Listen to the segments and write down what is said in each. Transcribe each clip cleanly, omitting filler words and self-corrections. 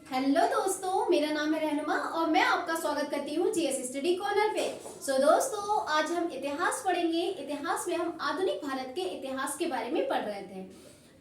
Hello दोस्तों, मेरा नाम है रहनुमा और मैं आपका स्वागत करती हूँ जीएस स्टडी कॉर्नर पे। दोस्तों, आज हम इतिहास पढ़ेंगे। इतिहास में हम आधुनिक भारत के इतिहास के बारे में पढ़ रहे थे।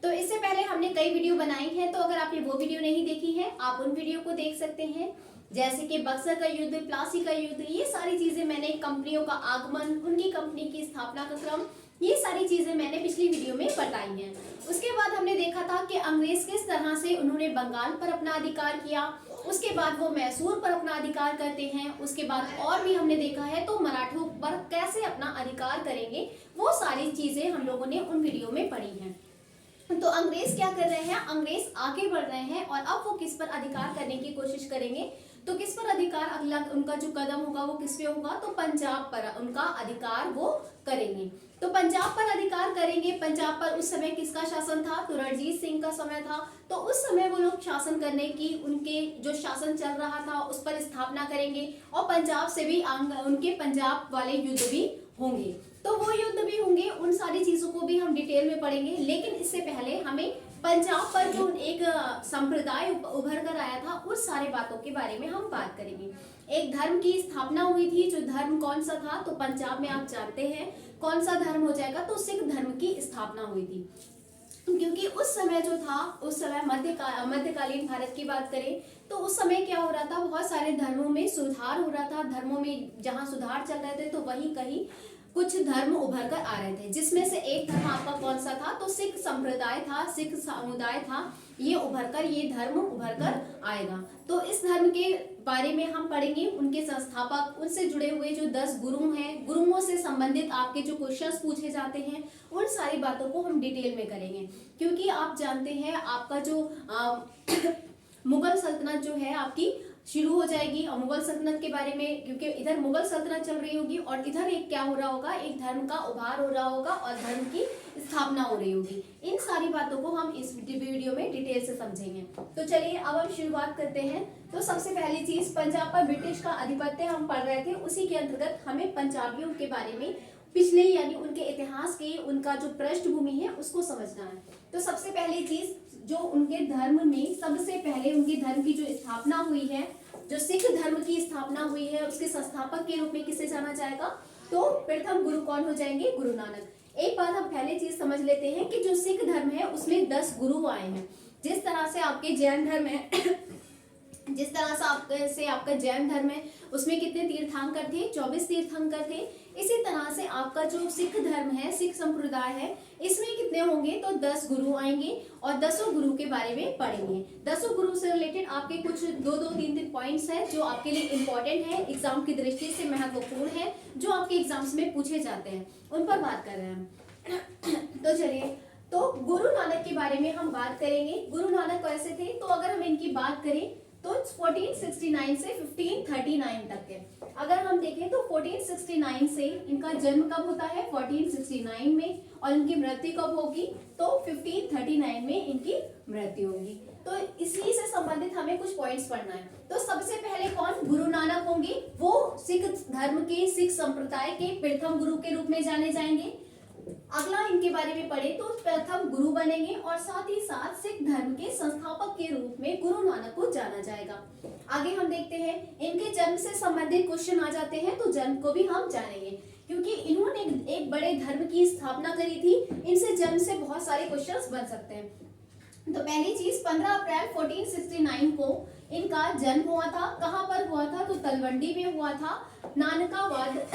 तो इससे पहले हमने कई वीडियो बनाई हैं, तो अगर आपने वो वीडियो नहीं देखी है आप उन वीडियो को देख सकते हैं, जैसे कि बक्सर का युद्ध, प्लासी का युद्ध। ये सारी चीजें मैंने, कंपनियों का आगमन, उनकी कंपनी की स्थापना का क्रम, ये सारी चीजें मैंने पिछली वीडियो में बताई हैं। उसके बाद हमने देखा था कि अंग्रेज किस तरह से उन्होंने बंगाल पर अपना अधिकार किया, उसके बाद वो मैसूर पर अपना अधिकार करते हैं। उसके बाद और भी हमने देखा है तो मराठों पर कैसे अपना अधिकार करेंगे, वो सारी चीजें हम लोगों ने उन वीडियो में पढ़ी हैं। तो अंग्रेज क्या कर रहे हैं, अंग्रेज आगे बढ़ रहे हैं और अब वो किस पर अधिकार करने की कोशिश करेंगे। तो किस पर अधिकार, अगला उनका जो कदम होगा वो किस पे होगा, तो पंजाब पर उनका अधिकार वो करेंगे। तो पंजाब पर अधिकार करेंगे। पंजाब पर उस समय किसका शासन था, तो रणजीत सिंह का समय था। तो उस समय वो लोग शासन करने की, उनके जो शासन चल रहा था उस पर स्थापना करेंगे और पंजाब से भी उनके पंजाब वाले युद्ध भी होंगे। तो वो युद्ध भी होंगे, उन सारी चीजों को भी हम डिटेल में पढ़ेंगे। लेकिन इससे पहले हमें पंजाब पर जो एक संप्रदाय उभर कर आया था, उस सारे बातों के बारे में हम बात करेंगे। एक धर्म की स्थापना हुई थी, जो धर्म कौन सा था, तो पंजाब में आप जानते हैं कौन सा धर्म हो जाएगा, तो सिख धर्म की स्थापना हुई थी। क्योंकि उस समय जो था, उस समय मध्यकालीन भारत की बात करें तो उस समय क्या हो रहा था, बहुत सारे धर्मों में सुधार हो रहा था। धर्मों में जहाँ सुधार चल रहे थे तो वहीं कहीं कुछ धर्म उभर कर आ रहे थे, जिसमें से एक धर्म आपका कौन सा था, तो सिख संप्रदाय था, सिख समुदाय था। ये धर्म उभर कर आएगा। तो इस धर्म के बारे में हम पढ़ेंगे, उनके संस्थापक, उनसे जुड़े हुए जो 10 गुरु हैं, गुरुओं से संबंधित आपके जो क्वेश्चंस पूछे जाते हैं, उन सारी बातों को हम डिटेल में करेंगे। क्योंकि आप जानते हैं आपका जो मुगल सल्तनत जो है आपकी शुरू हो जाएगी, और मुगल सल्तनत के बारे में, क्योंकि इधर मुगल सल्तनत चल रही होगी और इधर एक क्या हो रहा होगा, एक धर्म का उभार हो रहा होगा और धर्म की स्थापना हो रही होगी। इन सारी बातों को हम इस वीडियो में डिटेल से समझेंगे। तो चलिए अब हम शुरुआत करते हैं। तो सबसे पहली चीज, पंजाब पर ब्रिटिश का आधिपत्य हम पढ़ रहे थे, उसी के अंतर्गत हमें पंजाबियों के बारे में पिछले यानी उनके इतिहास के, उनका जो पृष्ठभूमि है उसको समझना है। तो सबसे पहली चीज, जो उनके धर्म में सबसे पहले उनके धर्म की जो स्थापना हुई है, जो सिख धर्म की स्थापना हुई है, उसके संस्थापक के रूप में किसे जाना जाएगा, तो प्रथम गुरु कौन हो जाएंगे, गुरु नानक। एक बात हम पहले चीज समझ लेते हैं कि जो सिख धर्म है उसमें 10 गुरु आए हैं। जिस तरह से आपके जैन धर्म है जिस तरह से आपका जैन धर्म है उसमें कितने तीर्थंकर थे, 24 तीर्थंकर थे। इसी तरह से आपका जो सिख धर्म है, सिख संप्रदाय है, इसमें कितने होंगे, तो 10 गुरु आएंगे और 10 गुरु के बारे में पढ़ेंगे। 10 गुरु से रिलेटेड आपके कुछ 2-3 पॉइंट्स हैं जो आपके लिए इंपॉर्टेंट है, एग्जाम की दृष्टि से महत्वपूर्ण है, जो आपके एग्जाम्स में पूछे जाते हैं, उन पर बात कर रहे हैं। तो चलिए, तो गुरु नानक के बारे में हम बात करेंगे। गुरु नानक कैसे थे, तो अगर हम इनकी बात करें तो 1469 से 1539 तक है। अगर हम देखें तो 1469 से इनका जन्म कब होता है, 1469 में, और इनकी मृत्यु कब होगी, तो 1539 में इनकी मृत्यु होगी। तो इसी से संबंधित हमें कुछ पॉइंट्स पढ़ना है। तो सबसे पहले कौन, गुरु नानक होंगे, वो सिख धर्म के, सिख संप्रदाय के प्रथम गुरु के रूप में जाने जाएंगे। अगला इनके बारे में पढ़े तो प्रथम गुरु बनेंगे और साथ ही साथ सिख धर्म के संस्थापक के रूप में गुरु नानक को जाना जाएगा। आगे हम देखते हैं, इनके जन्म से संबंधित क्वेश्चन आ जाते हैं, तो जन्म को भी हम जानेंगे, क्योंकि इन्होंने एक बड़े धर्म की स्थापना करी थी। इनसे जन्म से बहुत सारे क्वेश्चन बन सकते हैं। तो पहली चीज, 15 अप्रैल 1469 को इनका जन्म हुआ था। कहाँ पर हुआ था, तो तलवंडी में हुआ था, नानकाबाद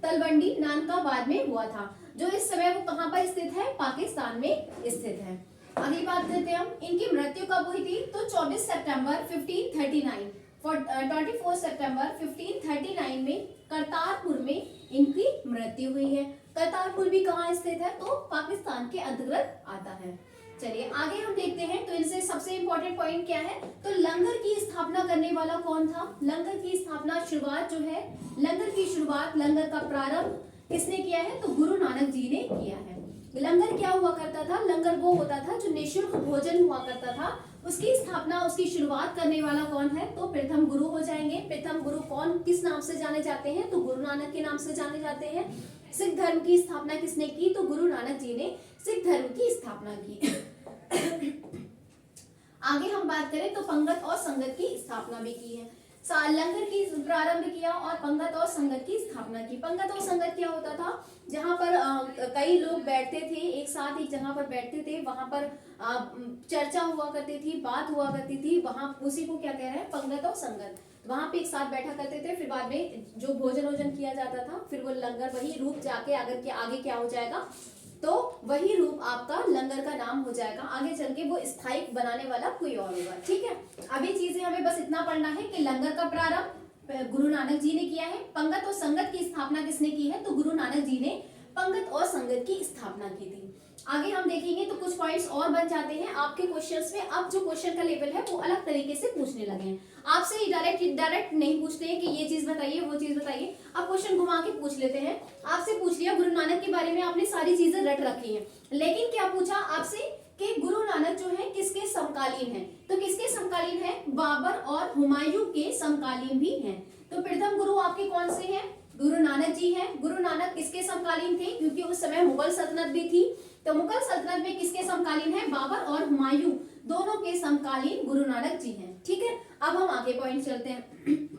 तलवंडी नानकाबाद में हुआ था, जो इस समय वो कहाँ पर स्थित है, पाकिस्तान में स्थित है। अगली बात करते हैं हम, इनकी मृत्यु कब हुई थी, तो 24 सितंबर 1539, 24 सितंबर 1539 में करतारपुर में इनकी मृत्यु हुई है। करतारपुर भी कहाँ स्थित है, तो पाकिस्तान के अंतर्गत आता है। चलिए आगे हम देखते हैं। तो इनसे सबसे इंपॉर्टेंट पॉइंट क्या है, तो लंगर की स्थापना करने वाला कौन था। लंगर की स्थापना, शुरुआत जो है, लंगर की शुरुआत, लंगर का प्रारंभ किसने किया है, तो गुरु नानक जी ने किया है। लंगर क्या हुआ करता था, लंगर वो होता था जो निःशुल्क भोजन हुआ करता था। उसकी स्थापना, उसकी शुरुआत करने वाला कौन है, तो प्रथम गुरु हो जाएंगे। प्रथम गुरु कौन, किस नाम से जाने जाते हैं, तो गुरु नानक के नाम से जाने जाते हैं। सिख धर्म की स्थापना किसने की, तो गुरु नानक जी ने सिख धर्म की स्थापना की। आगे हम बात करें तो पंगत और संगत की स्थापना भी की है। लंगर की प्रारंभ किया और पंगत और संगत की स्थापना की। पंगत और संगत क्या होता था, जहाँ पर कई लोग बैठते थे, एक साथ एक जगह पर बैठते थे, वहां पर चर्चा हुआ करती थी, बात हुआ करती थी, वहां उसी को क्या कह रहे हैं, पंगत और संगत। वहां पे एक साथ बैठा करते थे, फिर बाद में जो भोजन वोजन किया जाता था, फिर वो लंगर वही रूप जाके अगर के आगे क्या हो जाएगा, तो वही रूप आपका लंगर का नाम हो जाएगा। आगे चल के वो स्थायी बनाने वाला कोई और होगा। ठीक है, अभी चीजें हमें बस इतना पढ़ना है कि लंगर का प्रारंभ गुरु नानक जी ने किया है। पंगत और संगत की स्थापना किसने की है, तो गुरु नानक जी ने पंगत और संगत की स्थापना की थी। आगे हम देखेंगे तो कुछ पॉइंट्स और बन जाते हैं आपके क्वेश्चंस में। अब जो क्वेश्चन का लेवल है वो अलग तरीके से पूछने लगे हैं, आपसे डायरेक्ट नहीं पूछते हैं कि ये चीज बताइए वो चीज बताइए। अब क्वेश्चन घुमा के पूछ लेते हैं। आपसे पूछ लिया गुरु नानक के बारे में, आपने सारी चीजें रट रखी है, लेकिन क्या पूछा आपसे कि गुरु नानक जो है किसके समकालीन है, तो किसके समकालीन है, बाबर और हुमायूं के समकालीन भी हैं। तो प्रथम गुरु आपके कौन से हैं, गुरु नानक जी हैं। गुरु नानक किसके समकालीन थे, क्योंकि उस समय मुगल सल्तनत भी थी, तो मुगल सल्तनत में किसके समकालीन है, बाबर और हुमायूं दोनों के समकालीन गुरु नानक जी हैं। ठीक है, अब हम आगे पॉइंट चलते हैं।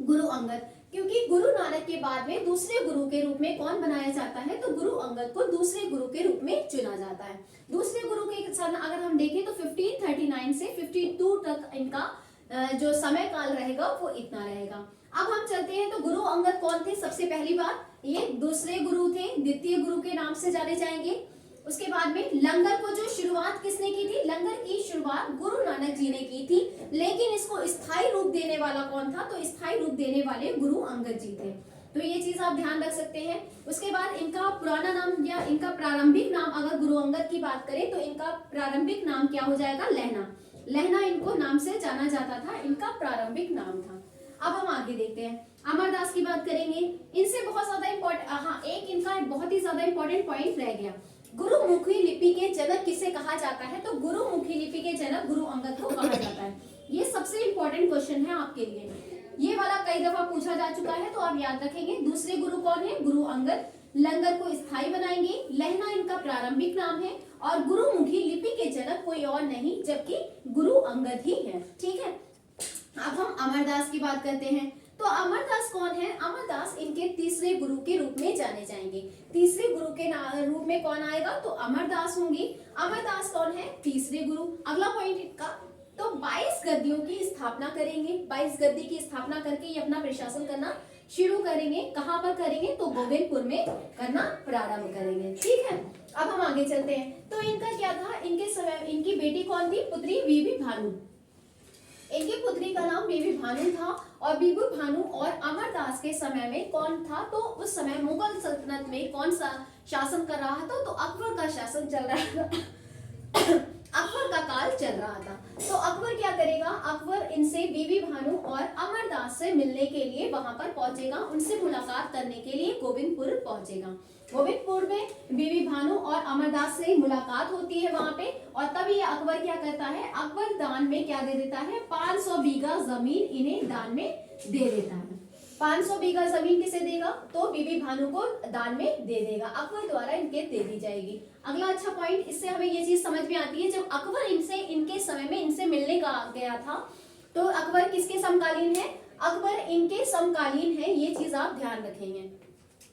गुरु अंगद, क्योंकि गुरु नानक के बाद में दूसरे गुरु के रूप में कौन बनाया जाता है, तो गुरु अंगद को दूसरे गुरु के रूप में चुना जाता है। दूसरे गुरु के सन अगर हम देखें तो 1539 से 52 तक इनका जो समय काल रहेगा वो इतना रहेगा। अब हम चलते हैं तो गुरु अंगद कौन थे, सबसे पहली बात ये दूसरे गुरु थे, द्वितीय गुरु के नाम से जाने जाएंगे। उसके बाद में लंगर को जो शुरुआत किसने की थी, लंगर की शुरुआत गुरु नानक जी ने की थी, लेकिन इसको स्थायी रूप देने वाला कौन था, तो स्थायी रूप देने वाले गुरु अंगद जी थे। तो ये चीज आप ध्यान रख सकते हैं। उसके बाद इनका पुराना नाम या इनका प्रारंभिक नाम अगर गुरु अंगद की बात करें तो इनका प्रारंभिक नाम क्या हो जाएगा, लहना। लहना इनको नाम से जाना जाता था, इनका प्रारंभिक नाम था। अब हम आगे देखते हैं, अमरदास की बात करेंगे। इनसे बहुत ज्यादा इंपॉर्टेंट, हाँ एक इनका बहुत ही ज्यादा इंपॉर्टेंट पॉइंट रह गया, गुरुमुखी लिपि के जनक किसे कहा जाता है, तो गुरुमुखी लिपि के जनक गुरु अंगद को कहा जाता है। ये सबसे इंपॉर्टेंट क्वेश्चन है आपके लिए, ये वाला कई दफा पूछा जा चुका है, तो आप याद रखेंगे। दूसरे गुरु कौन है, गुरु अंगद। लंगर को स्थायी बनाएंगे, लहना इनका प्रारंभिक नाम है, और गुरुमुखी लिपि के जनक कोई और नहीं जबकि गुरु अंगद ही है। ठीक है, अब हम अमरदास की बात करते हैं। तो अमरदास कौन है, अमरदास इनके तीसरे गुरु के रूप में जाने जाएंगे। तीसरे गुरु के रूप में कौन आएगा, तो अमरदास होंगे। अमरदास कौन है, तीसरे गुरु। अगला पॉइंट इनका, तो 22 गद्दियों की स्थापना करेंगे। 22 गद्दी की स्थापना करके ये अपना प्रशासन करना शुरू करेंगे। कहां पर करेंगे, तो गोविंदपुर में करना प्रारंभ करेंगे। ठीक है, अब हम आगे चलते हैं। तो इनका क्या था, इनके समय इनकी बेटी कौन थी, पुत्री बीबी भानु। इनकी पुत्री का नाम बीबी भानु था, और बीबी भानु और अमरदास के समय में कौन था, तो उस समय मुगल सल्तनत में कौन सा शासन कर रहा था, तो अकबर का शासन चल रहा था। अकबर का काल चल रहा था। तो अकबर क्या करेगा, अकबर इनसे बीबी भानु और अमरदास से मिलने के लिए वहां पर पहुंचेगा, उनसे मुलाकात करने के लिए गोविंदपुर पहुंचेगा। गोविंदपुर में बीबी भानु और अमरदास से मुलाकात होती है वहां पे, और तब ये अकबर क्या करता है, अकबर दान में क्या दे देता है, 500 बीघा जमीन इन्हें दान में दे देता है। 500 बीघा जमीन किसे देगा, तो बीबी भानु को दान में दे देगा, अकबर द्वारा इनके दे दी जाएगी। अगला अच्छा पॉइंट, इससे हमें ये चीज समझ में आती है, जब अकबर इनसे इनके समय में इनसे मिलने का गया था, तो अकबर किसके समकालीन है, अकबर इनके समकालीन है, ये चीज आप ध्यान रखेंगे।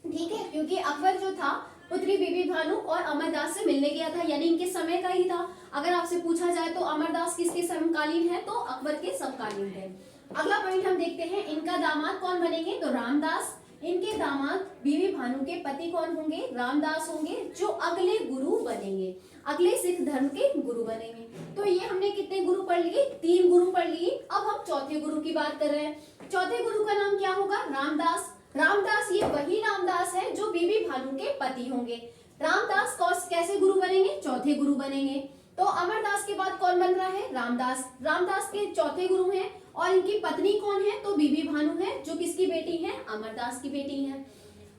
ठीक है, क्योंकि अकबर जो था पुत्री बीबी भानु और अमरदास से मिलने गया था, यानी इनके समय का ही था। अगर आपसे पूछा जाए तो अमरदास किसके समकालीन है, तो अकबर के समकालीन है। अगला पॉइंट हम देखते हैं, इनका दामाद कौन बनेंगे, तो रामदास। इनके दामाद बीबी भानु के पति कौन होंगे, रामदास होंगे, जो अगले गुरु बनेंगे, अगले सिख धर्म के गुरु बनेंगे। तो ये हमने कितने गुरु पढ़ लिए, 3 गुरु पढ़ लिए। अब हम चौथे गुरु की बात कर रहे हैं। चौथे गुरु का नाम क्या होगा, रामदास। रामदास ये वही रामदास है जो बीबी भानु के पति होंगे। रामदास कैसे गुरु बनेंगे, चौथे गुरु बनेंगे। तो अमरदास के बाद कौन बन रहा है, रामदास। रामदास के चौथे गुरु हैं, और इनकी पत्नी कौन है, तो बीबी भानु है, जो किसकी बेटी है, अमरदास की बेटी है।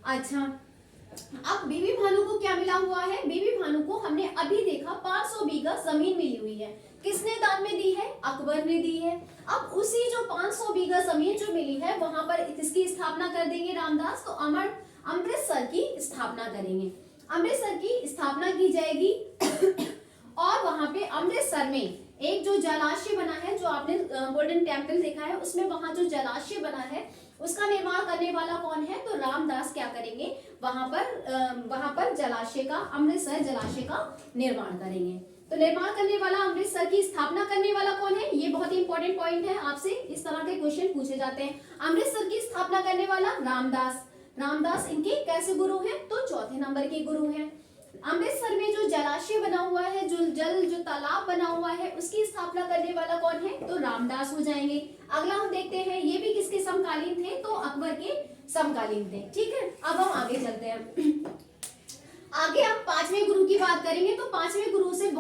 अच्छा, अब बीबी भानु को क्या मिला हुआ है, बीबी भानु को हमने अभी देखा 500 बीघा जमीन मिली हुई है, किसने दान में दी है, अकबर ने दी है। अब उसी जो 500 बीघा जमीन जो मिली है वहां पर किसकी स्थापना कर देंगे रामदास, तो अमृतसर की स्थापना करेंगे। अमृतसर की स्थापना की जाएगी और वहां पे अमृतसर में एक जो जलाशय बना है, जो आपने गोल्डन टेम्पल देखा है उसमें वहां जो जलाशय बना है उसका निर्माण करने वाला कौन है? तो रामदास क्या करेंगे? वहां पर जलाशय का, अमृतसर जलाशय का निर्माण करेंगे। तो निर्माण करने वाला, अमृतसर की स्थापना करने वाला कौन है? ये बहुत ही इंपॉर्टेंट पॉइंट है, आपसे इस तरह के क्वेश्चन पूछे जाते हैं। अमृतसर की स्थापना करने वाला रामदास। रामदास इनके कैसे गुरु हैं? तो चौथे नंबर के गुरु हैं। अमृतसर में जो जलाशय बना हुआ है, जो तालाब बना हुआ है, उसकी स्थापना करने वाला कौन है? तो रामदास हो जाएंगे। अगला हम देखते हैं, ये भी किसके समकालीन थे? तो अकबर के समकालीन थे। ठीक है, अब हम आगे चलते हैं। आगे हम पांचवें गुरु की बात करेंगे। तो पांचवें गुरु से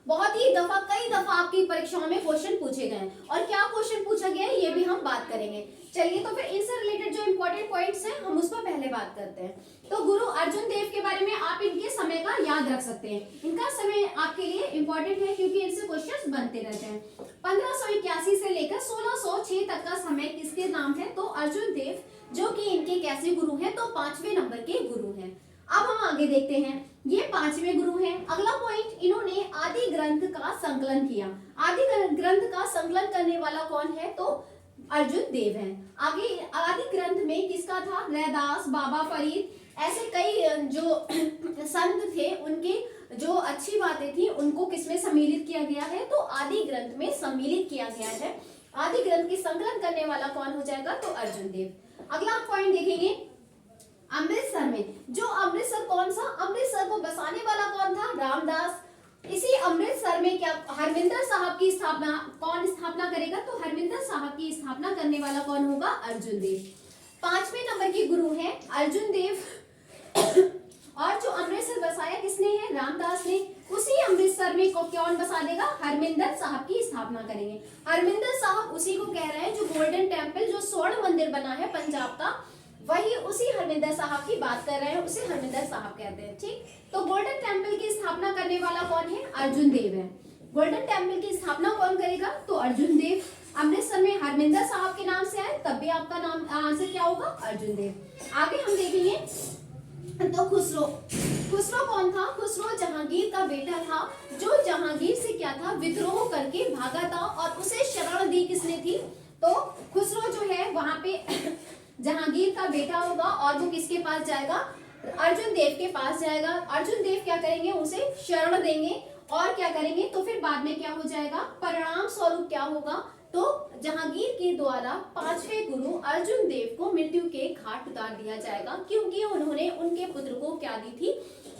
कई दफा आपकी परीक्षाओं में क्वेश्चन पूछे गए हैं, और क्या क्वेश्चन पूछा गया है ये भी हम बात करेंगे। चलिए, तो फिर इनसे रिलेटेड जो इंपॉर्टेंट पॉइंट्स हैं हम उस पर पहले बात करते हैं। तो गुरु अर्जुन देव के बारे में आप इनके समय का याद रख सकते हैं। इनका समय आपके लिए इंपॉर्टेंट है क्योंकि इनसे क्वेश्चन बनते रहते हैं। 1581 से लेकर 1606 तक का समय किसके नाम है? तो अर्जुन देव, जो कि इनके कैसे गुरु हैं? तो पांचवें नंबर के गुरु हैं। अब हम आगे देखते हैं, ये पांचवें गुरु हैं। अगला पॉइंट, इन्होंने आदि ग्रंथ का संकलन किया। आदि ग्रंथ का संकलन करने वाला कौन है? तो अर्जुन देव हैं। आगे आदि ग्रंथ में किसका था? रैदास, बाबा फरीद, ऐसे कई जो संत थे, उनके जो अच्छी बातें थी उनको किसमें सम्मिलित किया गया है? तो आदि ग्रंथ में सम्मिलित किया गया है। आदि ग्रंथ की संकलन करने वाला कौन हो जाएगा? तो अर्जुन देव। अगला पॉइंट देखेंगे, अमृतसर में, जो अमृतसर कौन सा? अमृतसर को बसाने वाला कौन था? रामदास। इसी अमृतसर में क्या हरमिंदर साहब की स्थापना कौन स्थापना करेगा? तो हरमिंदर साहब की स्थापना करने वाला कौन होगा? अर्जुन देव। पांचवें नंबर के गुरु हैं अर्जुन देव। और जो अमृतसर बसाया किसने है? रामदास ने। उसी अमृतसर में को कौन बसा देगा? हरमिंदर साहब की स्थापना करेंगे। हरमिंदर साहब उसी को कह रहे हैं जो गोल्डन टेम्पल, जो स्वर्ण मंदिर बना है पंजाब का, वही उसी हरमिंदर साहब की बात कर रहे हैं, उसे हरमिंदर साहब कहते हैं। ठीक, तो गोल्डन टेम्पल की स्थापना करने वाला कौन है? अर्जुन देव है। गोल्डन टेम्पल की स्थापना कौन करेगा? तो अर्जुन देव। अमृतसर में हरमिंदर साहब के नाम से आए, तब भी आपका नाम आंसर क्या होगा? अर्जुन देव। आगे हम देखेंगे, तो खुसरो कौन था? खुसरो जहांगीर का बेटा था, जो जहांगीर से क्या था? विद्रोह करके भागा था, और उसे शरण दी किसने थी? तो खुसरो जो है वहां पे जहांगीर का बेटा होगा, और वो किसके पास जाएगा? अर्जुन देव के पास जाएगा। अर्जुन देव क्या करेंगे? उसे शरण देंगे, और क्या करेंगे? तो फिर बाद में क्या हो जाएगा? परिणाम स्वरूप क्या होगा? तो जहांगीर के द्वारा पांचवें गुरु अर्जुन देव को मृत्यु के घाट उतार दिया जाएगा, क्योंकि उन्होंने उनके पुत्र को क्या दी थी?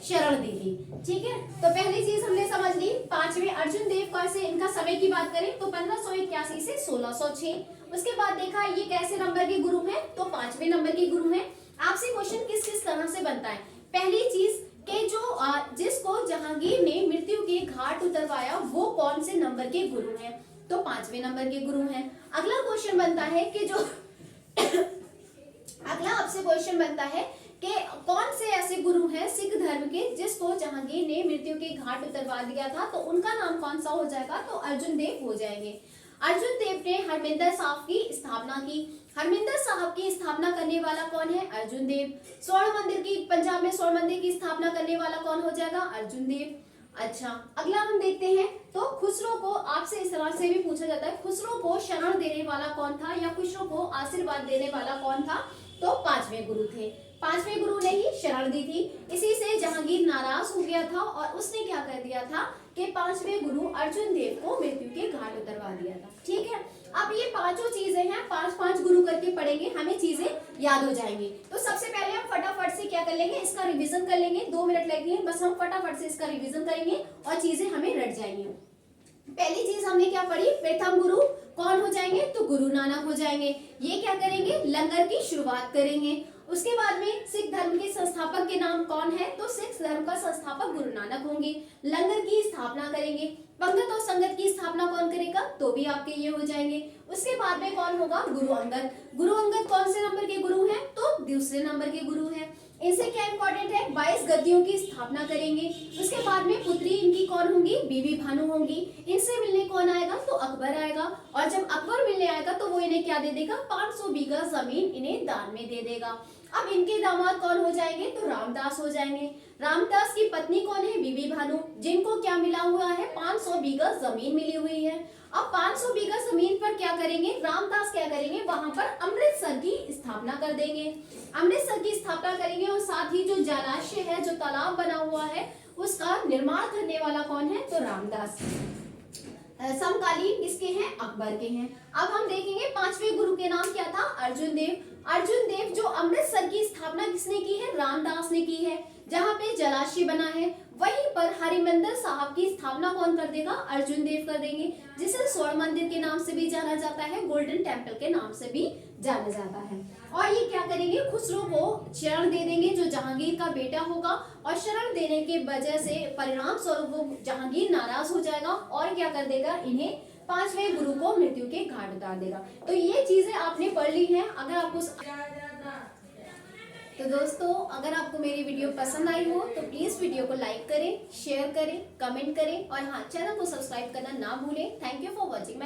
शरण दी थी। ठीक है, तो पहली चीज हमने समझ ली, पांचवें अर्जुन देव कैसे, इनका समय की बात करें तो 1581 से 1606। उसके बाद देखा ये कैसे नंबर के गुरु हैं? तो पांचवें नंबर के गुरु हैं। आपसे क्वेश्चन किस किस तरह से बनता है? पहली चीज के जो जिसको जहांगीर ने मृत्यु के घाट उतरवाया, वो कौन से नंबर के गुरु हैं? तो पांचवें नंबर के गुरु हैं। अगला क्वेश्चन बनता है कि जो अगला आपसे क्वेश्चन बनता है कि कौन से ऐसे गुरु हैं सिख धर्म के जिसको जहांगीर ने मृत्यु के घाट उतरवा दिया था? तो उनका नाम कौन सा हो जाएगा? तो अर्जुन देव हो जाएंगे। अर्जुन देव ने हरमिंदर साहब की स्थापना की। हरमिंदर साहब की स्थापना करने वाला कौन है? अर्जुन देव। स्वर्ण मंदिर की, पंजाब में स्वर्ण मंदिर की स्थापना करने वाला कौन हो जाएगा? अर्जुन देव। अच्छा, अगला हम देखते हैं, तो खुसरो को आपसे इस तरह से भी पूछा जाता है, खुसरो को शरण देने वाला कौन था, या खुसरो को आशीर्वाद देने वाला कौन था? तो पांचवें गुरु थे। पांचवें गुरु ने ही शरण दी थी। इसी से जहांगीर नाराज हो गया था, और उसने क्या कर दिया था कि पांचवें गुरु अर्जुन देव को मृत्यु के घाट उतरवा दिया था। ठीक है, अब ये पांचों चीजें हैं, पांच गुरु करके पढ़ेंगे, हमें चीजें याद हो जाएंगी। तो सबसे पहले हम फटाफट से क्या कर लेंगे? इसका रिवीजन कर लेंगे। 2 मिनट लगेंगे, बस हम फटाफट से इसका रिवीजन करेंगे और चीजें हमें रट जाएंगी। पहली चीज हमने क्या पढ़ी? प्रथम गुरु कौन हो जाएंगे? तो गुरु नानक हो जाएंगे। ये क्या करेंगे? लंगर की शुरुआत करेंगे। उसके बाद में सिख धर्म के संस्थापक के नाम कौन है? तो सिख धर्म का संस्थापक गुरु नानक होंगे। लंगर की स्थापना करेंगे। पंगत और संगत की स्थापना कौन करेगा? तो भी आपके ये हो जाएंगे। उसके बाद में कौन होगा? गुरु अंगद। गुरु अंगद कौन से नंबर के गुरु हैं? तो दूसरे नंबर के गुरु हैं। इनसे क्या इंपॉर्टेंट है? 22 गद्दियों की स्थापना करेंगे। उसके बाद में पुत्री इनकी कौन होंगी? बीबी भानु होंगी। इनसे मिलने कौन आएगा? तो अकबर आएगा। और जब अकबर मिलने आएगा तो वो इन्हें क्या दे देगा? 500 बीघा जमीन इन्हें दान में दे देगा। अब इनके दामाद कौन हो जाएंगे? तो रामदास हो जाएंगे। रामदास की पत्नी कौन है? बीबी भानु, जिनको क्या मिला हुआ है? 500 बीघा जमीन मिली हुई है। अब 500 बीघा जमीन पर क्या करेंगे? रामदास क्या करेंगे? वहां पर अमृतसर की स्थापना कर देंगे। अमृतसर की स्थापना करेंगे और साथ ही जो जलाशय है, जो तालाब बना हुआ है, उसका निर्माण करने वाला कौन है? तो रामदास। समकालीन किसके हैं? अकबर के हैं। अब हम देखेंगे पांचवें गुरु के नाम क्या था? अर्जुन देव। अर्जुन देव जो अमृतसर की स्थापना किसने की है? रामदास ने की है। जहाँ पे जलाशय बना है वहीं पर हरिमंदिर साहब की स्थापना कौन कर देगा? अर्जुन देव कर देंगे, जिसे स्वर्ण मंदिर के नाम से भी जाना जाता है, गोल्डन टेम्पल के नाम से भी जाना जाता है। और ये क्या करेंगे? खुसरो को शरण दे देंगे, जो जहांगीर का बेटा होगा, और शरण देने के वजह से परिणाम स्वरूप वो जहांगीर नाराज हो जाएगा और क्या कर देगा? इन्हें पांचवें गुरु को मृत्यु के घाट उतार देगा। तो ये चीजें आपने पढ़ ली हैं। अगर आपको तो दोस्तों, अगर आपको मेरी वीडियो पसंद आई हो तो प्लीज वीडियो को लाइक करें, शेयर करें, कमेंट करें और हाँ, चैनल को सब्सक्राइब करना ना भूलें। Thank you for watching.